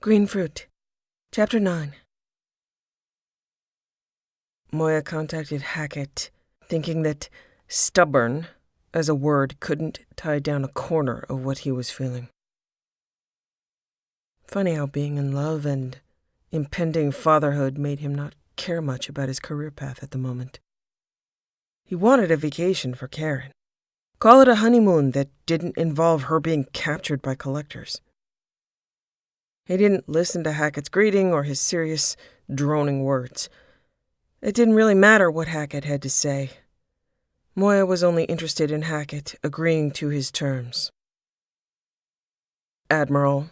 Green Fruit, Chapter 9. Moya contacted Hackett, thinking that stubborn, as a word, couldn't tie down a corner of what he was feeling. Funny how being in love and impending fatherhood made him not care much about his career path at the moment. He wanted a vacation for Karin. Call it a honeymoon that didn't involve her being captured by collectors. He didn't listen to Hackett's greeting or his serious, droning words. It didn't really matter what Hackett had to say. Moya was only interested in Hackett agreeing to his terms. Admiral.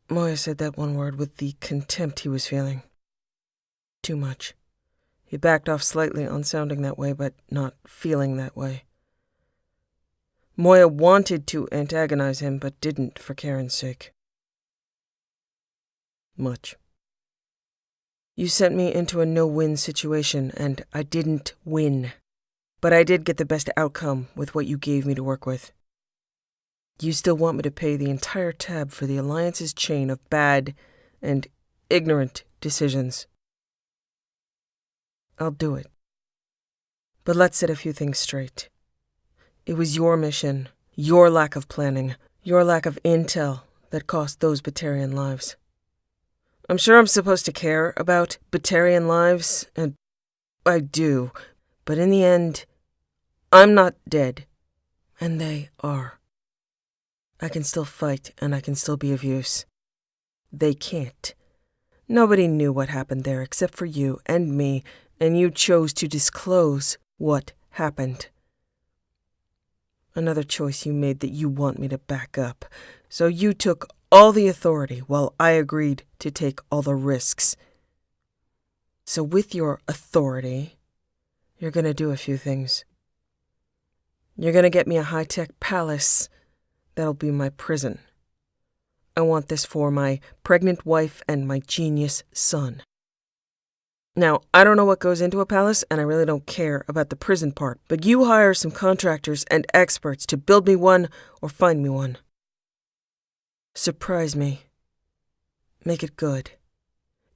Moya said that one word with the contempt he was feeling. Too much. He backed off slightly on sounding that way, but not feeling that way. Moya wanted to antagonize him, but didn't for Karin's sake. Much. You sent me into a no-win situation, and I didn't win. But I did get the best outcome with what you gave me to work with. You still want me to pay the entire tab for the Alliance's chain of bad and ignorant decisions. I'll do it. But let's set a few things straight. It was your mission, your lack of planning, your lack of intel that cost those Batarian lives. I'm sure I'm supposed to care about Batarian lives, and I do, but in the end, I'm not dead, and they are. I can still fight, and I can still be of use. They can't. Nobody knew what happened there except for you and me, and you chose to disclose what happened. Another choice you made that you want me to back up, so you took all the authority while I agreed to take all the risks. So with your authority, you're going to do a few things. You're going to get me a high-tech palace. That'll be my prison. I want this for my pregnant wife and my genius son. Now, I don't know what goes into a palace, and I really don't care about the prison part, but you hire some contractors and experts to build me one or find me one. Surprise me. Make it good.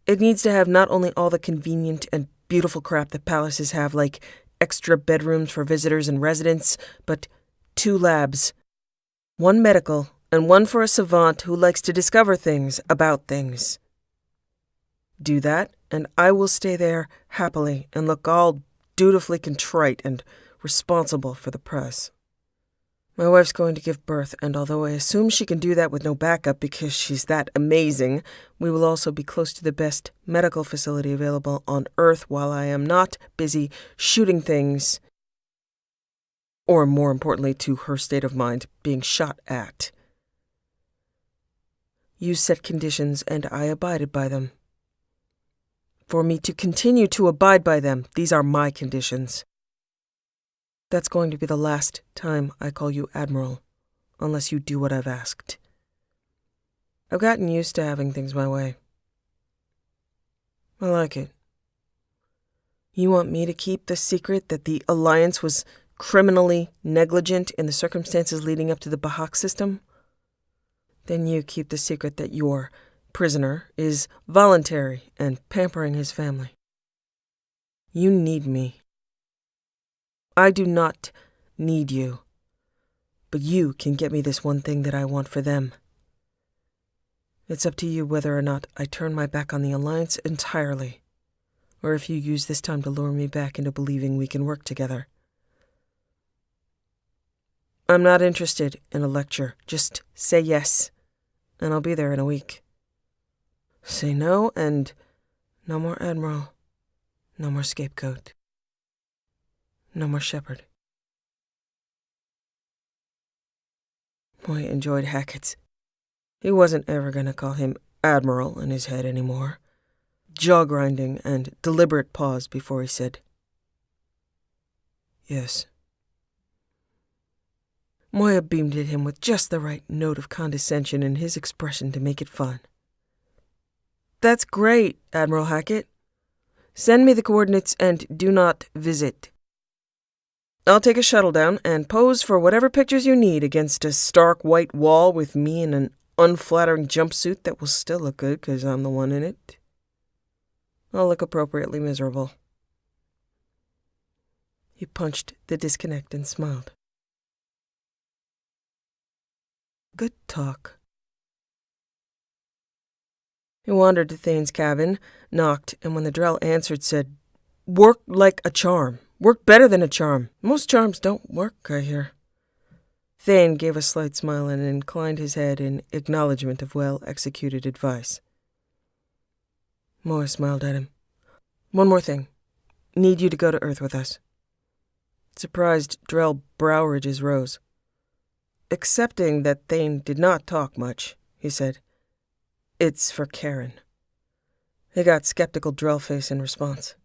It needs to have not only all the convenient and beautiful crap that palaces have, like extra bedrooms for visitors and residents, but 2 labs. 1 medical, and 1 for a savant who likes to discover things about things. Do that, and I will stay there happily and look all dutifully contrite and responsible for the press. My wife's going to give birth, and although I assume she can do that with no backup because she's that amazing, we will also be close to the best medical facility available on Earth while I am not busy shooting things, or more importantly to her state of mind, being shot at. You set conditions, and I abided by them. For me to continue to abide by them, these are my conditions. That's going to be the last time I call you Admiral, unless you do what I've asked. I've gotten used to having things my way. I like it. You want me to keep the secret that the Alliance was criminally negligent in the circumstances leading up to the Bahak system? Then you keep the secret that your prisoner is voluntary and pampering his family. You need me. I do not need you, but you can get me this one thing that I want for them. It's up to you whether or not I turn my back on the Alliance entirely, or if you use this time to lure me back into believing we can work together. I'm not interested in a lecture. Just say yes, and I'll be there in a week. Say no, and no more Admiral, no more scapegoat. No more Shepard. Moya enjoyed Hackett's. He wasn't ever going to call him Admiral in his head anymore. Jaw-grinding and deliberate pause before he said, yes. Moya beamed at him with just the right note of condescension in his expression to make it fun. That's great, Admiral Hackett. Send me the coordinates and do not visit. I'll take a shuttle down and pose for whatever pictures you need against a stark white wall with me in an unflattering jumpsuit that will still look good because I'm the one in it. I'll look appropriately miserable. He punched the disconnect and smiled. Good talk. He wandered to Thane's cabin, knocked, and when the Drell answered, said, "Work like a charm. Work better than a charm. Most charms don't work, I hear." Thane gave a slight smile and inclined his head in acknowledgement of well-executed advice. Moa smiled at him. "One more thing. Need you to go to Earth with us." Surprised Drell brow ridges rose. Accepting that Thane did not talk much, he said, "It's for Karin." He got skeptical Drell face in response.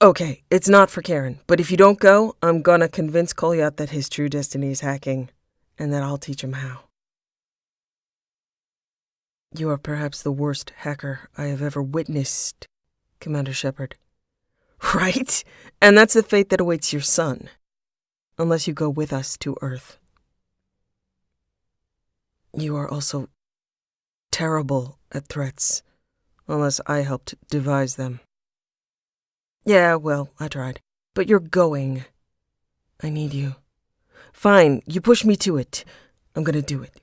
"Okay, it's not for Karin, but if you don't go, I'm gonna convince Kolyat that his true destiny is hacking, and that I'll teach him how." "You are perhaps the worst hacker I have ever witnessed, Commander Shepard." "Right? And that's the fate that awaits your son. Unless you go with us to Earth." "You are also terrible at threats, unless I helped devise them." "Yeah, well, I tried. But you're going. I need you." "Fine, you push me to it. I'm gonna do it.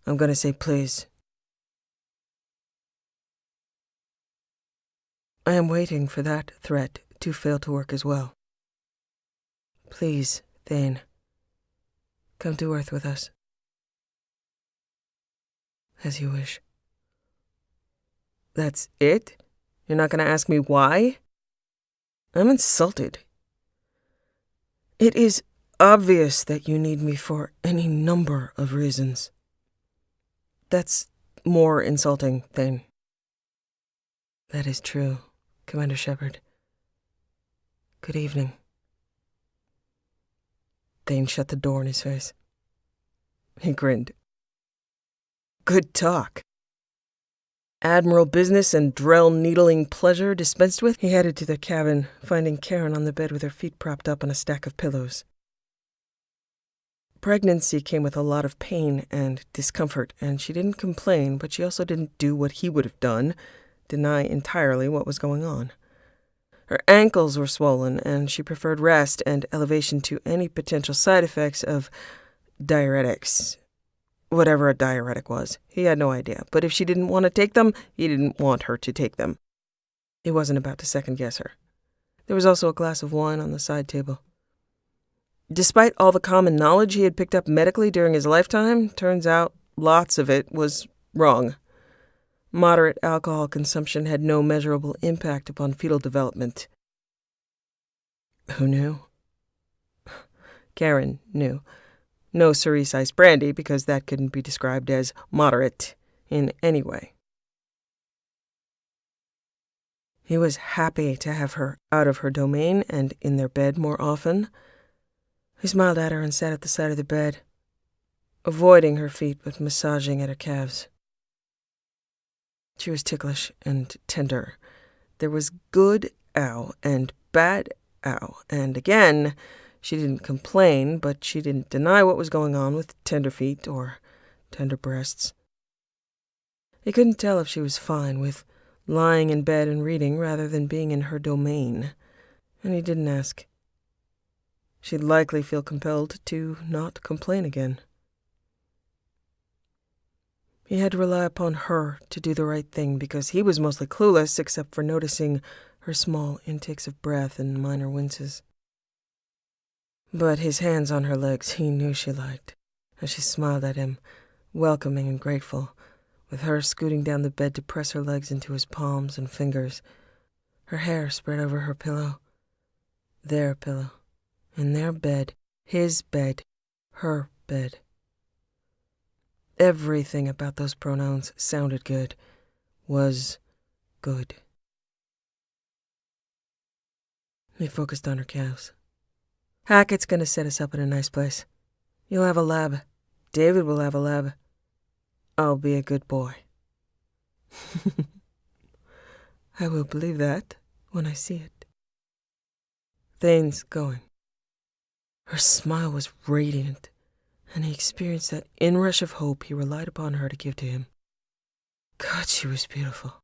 I'm gonna say please." "I am waiting for that threat to fail to work as well. Please, Thane, come to Earth with us." "As you wish." "That's it? You're not gonna ask me why?" I'm insulted. "It is obvious that you need me for any number of reasons." "That's more insulting, Thane." "That is true, Commander Shepard. Good evening." Thane shut the door in his face. He grinned. Good talk. Admiral business and Drell needling pleasure dispensed with, he headed to their cabin, finding Karin on the bed with her feet propped up on a stack of pillows. Pregnancy came with a lot of pain and discomfort, and she didn't complain, but she also didn't do what he would have done, deny entirely what was going on. Her ankles were swollen, and she preferred rest and elevation to any potential side effects of diuretics. Whatever a diuretic was, he had no idea, but if she didn't want to take them, he didn't want her to take them. He wasn't about to second-guess her. There was also a glass of wine on the side table. Despite all the common knowledge he had picked up medically during his lifetime, turns out lots of it was wrong. Moderate alcohol consumption had no measurable impact upon fetal development. Who knew? Karin knew. No cerise-ice brandy, because that couldn't be described as moderate in any way. He was happy to have her out of her domain and in their bed more often. He smiled at her and sat at the side of the bed, avoiding her feet but massaging at her calves. She was ticklish and tender. There was good ow and bad ow, and again, she didn't complain, but she didn't deny what was going on with tender feet or tender breasts. He couldn't tell if she was fine with lying in bed and reading rather than being in her domain, and he didn't ask. She'd likely feel compelled to not complain again. He had to rely upon her to do the right thing because he was mostly clueless except for noticing her small intakes of breath and minor winces. But his hands on her legs he knew she liked, as she smiled at him, welcoming and grateful, with her scooting down the bed to press her legs into his palms and fingers, her hair spread over her pillow. Their pillow. In their bed. His bed. Her bed. Everything about those pronouns sounded good. Was good. He focused on her calves. Hackett's gonna set us up in a nice place. You'll have a lab. David will have a lab. I'll be a good boy. I will believe that when I see it. Thane's going. Her smile was radiant, and he experienced that inrush of hope he relied upon her to give to him. God, she was beautiful.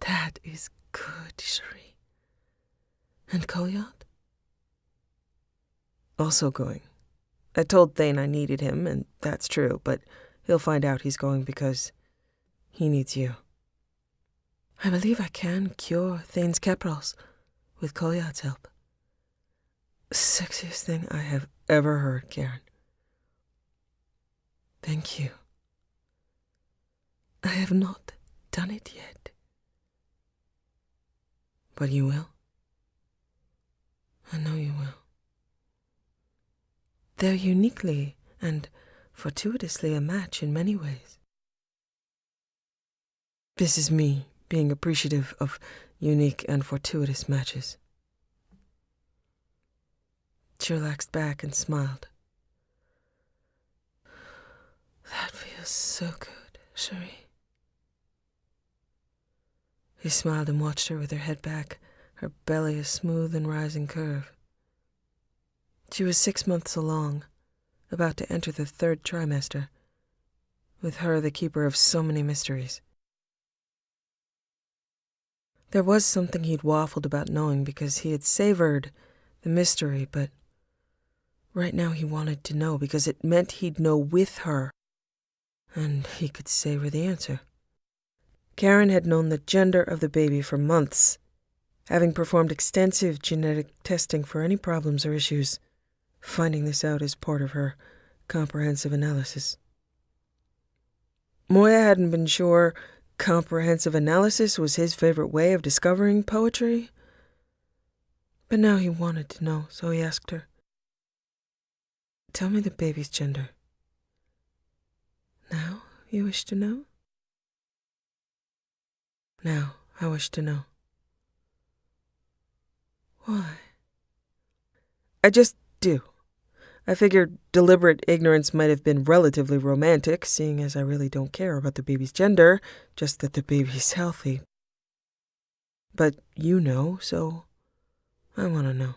That is good, Cherie. And Koyat? Also going. I told Thane I needed him, and that's true, but he'll find out he's going because he needs you. I believe I can cure Thane's caprals with Koyat's help. Sexiest thing I have ever heard, Karin. Thank you. I have not done it yet. But you will. I know you will. They're uniquely and fortuitously a match in many ways. This is me being appreciative of unique and fortuitous matches. She relaxed back and smiled. That feels so good, Cherie. He smiled and watched her with her head back, her belly a smooth and rising curve. She was 6 months along, about to enter the 3rd trimester, with her the keeper of so many mysteries. There was something he'd waffled about knowing because he had savored the mystery, but right now he wanted to know because it meant he'd know with her, and he could savor the answer. Karin had known the gender of the baby for months, having performed extensive genetic testing for any problems or issues, finding this out as part of her comprehensive analysis. Moya hadn't been sure comprehensive analysis was his favorite way of discovering poetry, but now he wanted to know, so he asked her, "Tell me the baby's gender." Now you wish to know? Now I wish to know. Why? I just do. I figured deliberate ignorance might have been relatively romantic, seeing as I really don't care about the baby's gender, just that the baby's healthy. But you know, so I want to know.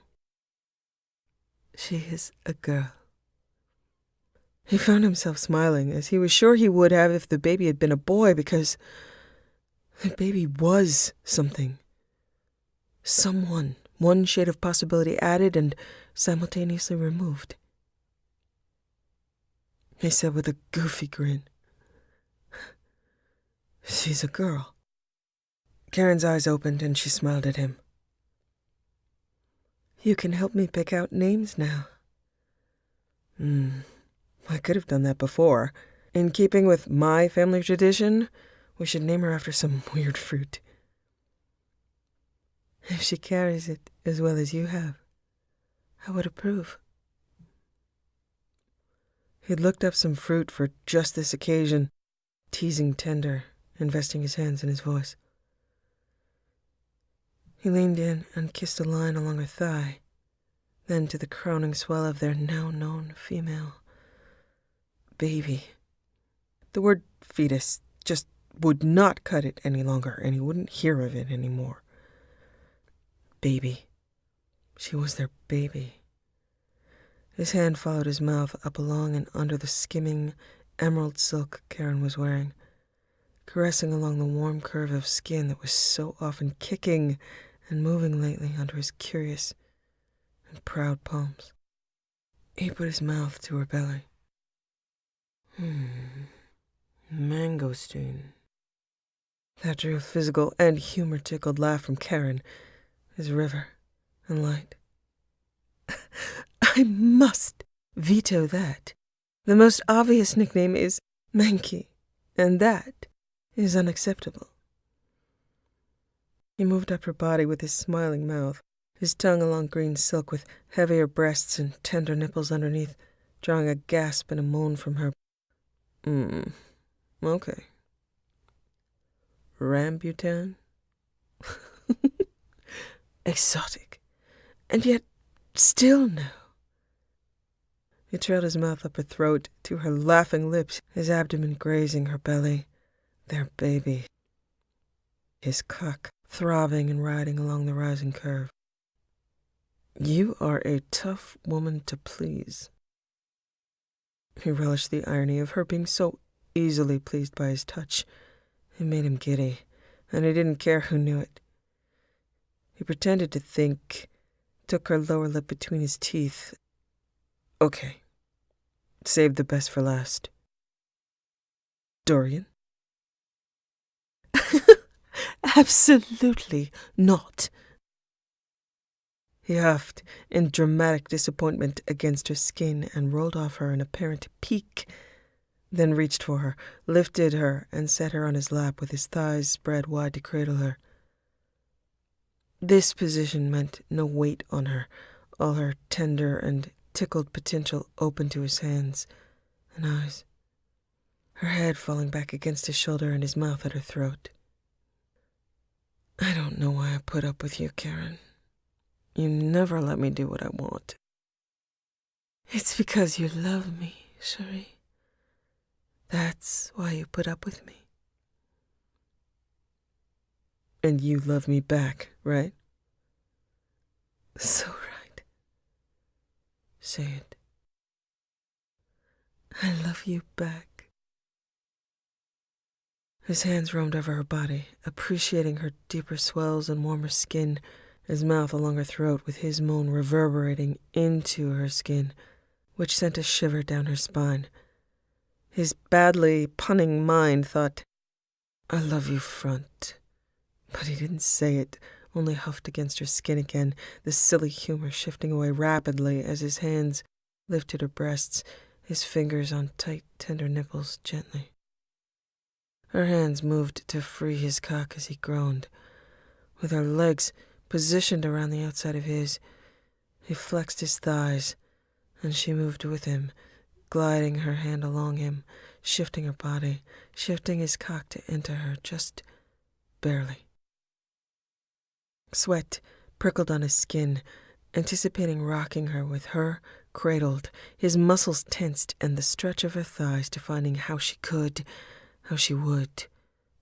She is a girl. He found himself smiling, as he was sure he would have if the baby had been a boy, because the baby was something. Someone, one shade of possibility added and simultaneously removed. He said with a goofy grin, "She's a girl." Karen's eyes opened and she smiled at him. "You can help me pick out names now." I could have done that before. In keeping with my family tradition, we should name her after some weird fruit. If she carries it as well as you have, I would approve. He'd looked up some fruit for just this occasion, teasing tender, investing his hands in his voice. He leaned in and kissed a line along her thigh, then to the crowning swell of their now-known female baby. The word fetus just would not cut it any longer, and he wouldn't hear of it anymore. Baby. She was their baby. His hand followed his mouth up along and under the skimming emerald silk Karin was wearing, caressing along the warm curve of skin that was so often kicking and moving lately under his curious and proud palms. He put his mouth to her belly. Mangosteen. That drew a physical and humor-tickled laugh from Karin, his river and light. I must veto that. The most obvious nickname is Mankey, and that is unacceptable. He moved up her body with his smiling mouth, his tongue along green silk with heavier breasts and tender nipples underneath, drawing a gasp and a moan from her. Okay. Rambutan? Exotic. And yet, still no. He trailed his mouth up her throat to her laughing lips, his abdomen grazing her belly, their baby. His cock throbbing and riding along the rising curve. You are a tough woman to please. He relished the irony of her being so easily pleased by his touch. It made him giddy, and he didn't care who knew it. He pretended to think, took her lower lip between his teeth. Okay. Saved the best for last. Dorian? Absolutely not. He huffed in dramatic disappointment against her skin and rolled off her in apparent pique, then reached for her, lifted her, and set her on his lap with his thighs spread wide to cradle her. This position meant no weight on her, all her tender and tickled potential open to his hands and eyes, her head falling back against his shoulder and his mouth at her throat. I don't know why I put up with you, Karin. You never let me do what I want. It's because you love me, Cherie. That's why you put up with me. And you love me back, right? So right. Say it. I love you back. His hands roamed over her body, appreciating her deeper swells and warmer skin, his mouth along her throat with his moan reverberating into her skin, which sent a shiver down her spine. His badly punning mind thought, I love you front. But he didn't say it, only huffed against her skin again, the silly humor shifting away rapidly as his hands lifted her breasts, his fingers on tight, tender nipples gently. Her hands moved to free his cock as he groaned. With her legs positioned around the outside of his, he flexed his thighs, and she moved with him, gliding her hand along him, shifting her body, shifting his cock to enter her just barely. Sweat prickled on his skin, anticipating rocking her with her cradled, his muscles tensed and the stretch of her thighs defining how she could, how she would,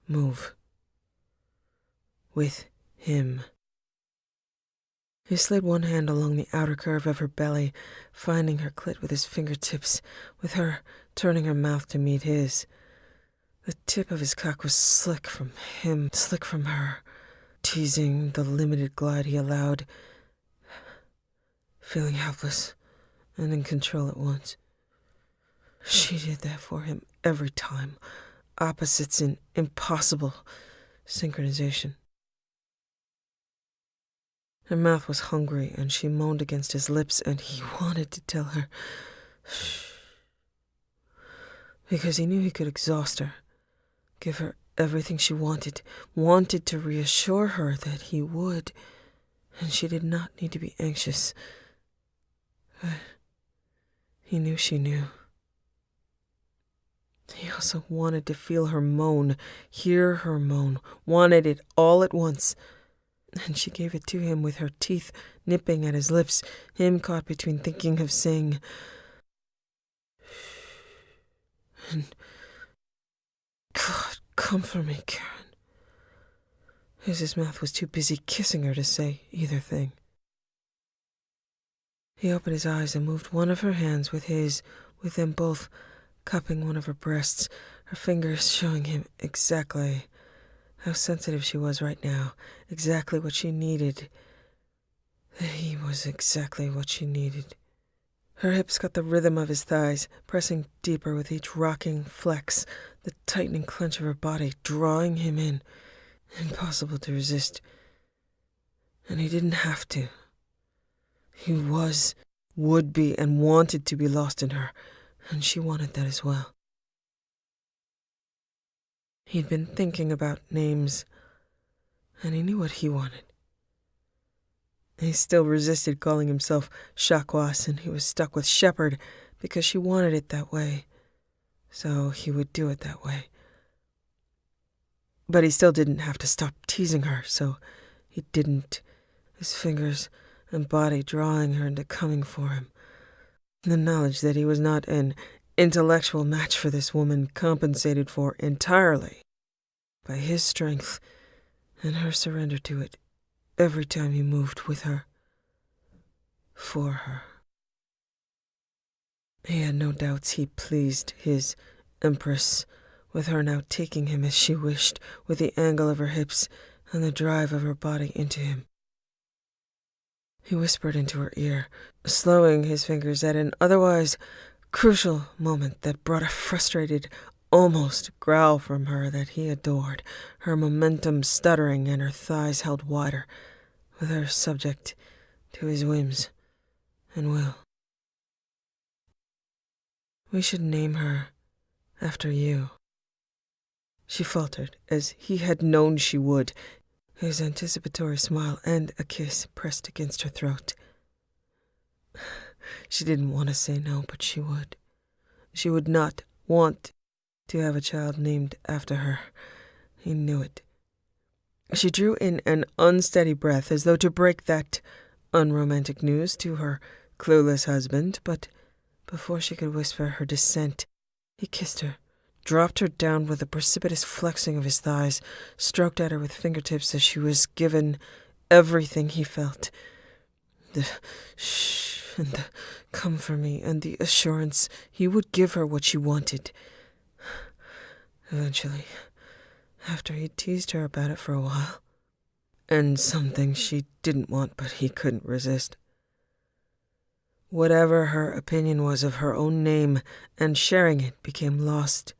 move. With him. He slid one hand along the outer curve of her belly, finding her clit with his fingertips, with her turning her mouth to meet his. The tip of his cock was slick from him, slick from her, teasing the limited glide he allowed, feeling helpless and in control at once. She did that for him every time, opposites in impossible synchronization. Her mouth was hungry, and she moaned against his lips, and he wanted to tell her, shh, because he knew he could exhaust her, give her everything she wanted to reassure her that he would, and she did not need to be anxious. But he knew she knew. He also wanted to feel her moan, hear her moan, wanted it all at once. And she gave it to him with her teeth nipping at his lips, him caught between thinking of saying, and, God, come for me, Karin. As his mouth was too busy kissing her to say either thing. He opened his eyes and moved one of her hands with his, with them both cupping one of her breasts, her fingers showing him exactly how sensitive she was right now, exactly what she needed. He was exactly what she needed. Her hips got the rhythm of his thighs, pressing deeper with each rocking flex, the tightening clench of her body, drawing him in. Impossible to resist. And he didn't have to. He was, would be, and wanted to be lost in her, and she wanted that as well. He'd been thinking about names, and he knew what he wanted. He still resisted calling himself Chakwas, and he was stuck with Shepard because she wanted it that way, so he would do it that way. But he still didn't have to stop teasing her, so he didn't, his fingers and body drawing her into coming for him. The knowledge that he was not an intellectual match for this woman compensated for entirely by his strength and her surrender to it every time he moved with her, for her. He had no doubts he pleased his Empress, with her now taking him as she wished, with the angle of her hips and the drive of her body into him. He whispered into her ear, slowing his fingers at an otherwise crucial moment that brought a frustrated, almost growl from her that he adored, her momentum stuttering and her thighs held wider, with her subject to his whims and will. We should name her after you, she faltered, as he had known she would, his anticipatory smile and a kiss pressed against her throat. She didn't want to say no, but she would. She would not want to have a child named after her. He knew it. She drew in an unsteady breath as though to break that unromantic news to her clueless husband, but before she could whisper her dissent, he kissed her, dropped her down with a precipitous flexing of his thighs, stroked at her with fingertips as she was given everything he felt. The shh and the come for me and the assurance he would give her what she wanted. Eventually, after he teased her about it for a while, and some things she didn't want but he couldn't resist. Whatever her opinion was of her own name, and sharing it became lost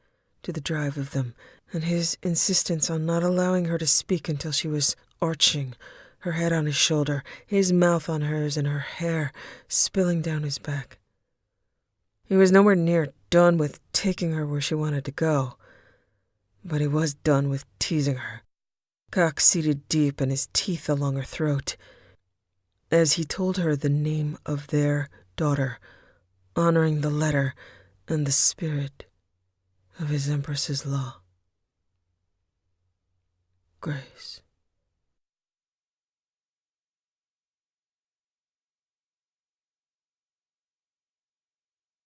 to the drive of them, and his insistence on not allowing her to speak until she was arching, her head on his shoulder, his mouth on hers, and her hair spilling down his back. He was nowhere near done with taking her where she wanted to go, but he was done with teasing her, cock seated deep and his teeth along her throat, as he told her the name of their daughter, honoring the letter and the spirit of his Empress's law. Grace.